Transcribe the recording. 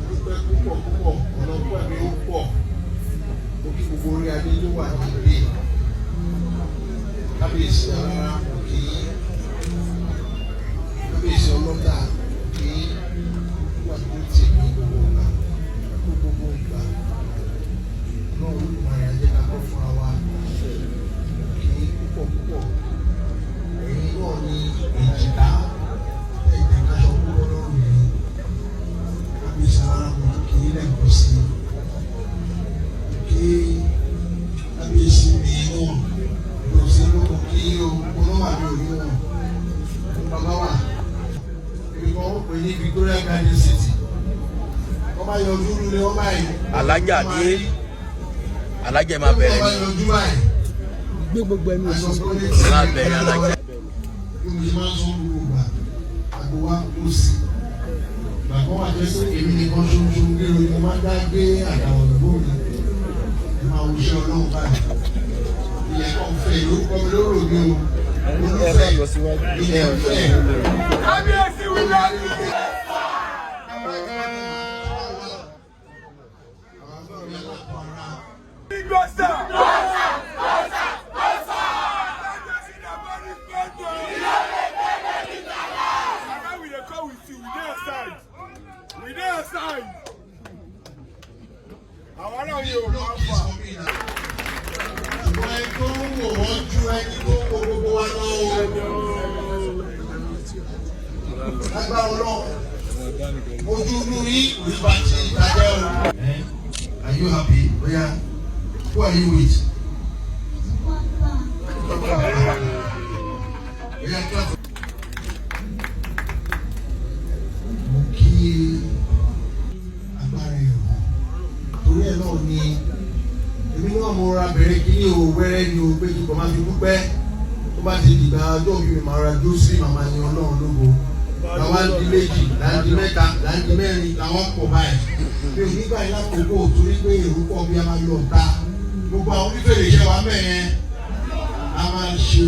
dúpẹ́ púpọ̀ ọlọ́pọ̀ ẹ̀mí ó pọ̀ mo kí gbogbo orí adé tó wà nílé kábíyèsí ara kì í kábíyèsí ọlọ́dà kì í wà tó tì ní gbogbo ìgbà náà olùmọ̀ràn ajé kakọ́ fúnra wa kì í púpọ̀ èyí náà ní ìjìká ẹ̀jẹ̀ káṣọ kúrò lọ́rùn yìí kábíyèsí ara kì í lẹ́kọ̀ọ́ sí kí kábíyèsí mi náà lọ sí lóko kí olówó àbí òní wọn bàbá wà ibi kan ó pè ní Victoria Garden City wọ́n bá yọjú lulẹ̀ wọ́n báyìí. alájà máa bẹ̀rẹ̀ ní. gbé gbogbo ẹnu ìṣòro máa bẹ̀rẹ̀ alájà. yóò ṣe máa ń sọ gbogbo ìgbà àgbo wa kó sí ìgbà kan wà jẹ́ pé èmi nìkan ṣoṣo gbé lórí mo máa dá gbé àdàwọ̀ ìbò mi ẹ máa wo iṣẹ́ ọlọ́run báyìí ilẹ̀ kan fẹ́ ìlú kọ́ mi lóró mi o olùfẹ́ ilẹ̀ fẹ́. kábíyèsí wí lọ́dún. Àwọn náà yóò máa fà. Ìwọ ẹni tó ń wò wọ́n ju ẹni tó ń wo gbogbo wa lọ o. Lágbára Ọlọ́run, ojú inú yín kò ní bá ti ìdájọ́ o. Are you happy? Oya, who are you with? Oya, clap. Mo kí agbára ẹ̀rọ torí ẹ̀ náà ni èmi náà mo ra bẹ̀rẹ̀ kí ní o wẹ́rẹ́ ni o pé kí kò máa fi dúpẹ́ tó bá ti dìgbà ọjọ́ mi máa ra jó sí màmá ni Ọlọ́run lógo làwọn di méjì láǹdí mẹ́ta láǹdí mẹ́rin làwọn pọ̀ báyìí bí onígbà yìí lákòókò torí pé èrò pọ̀ bí a máa yọ ọ̀tá gbogbo àwọn onífèrè iṣẹ́ wa mẹ́yẹn a máa ṣe.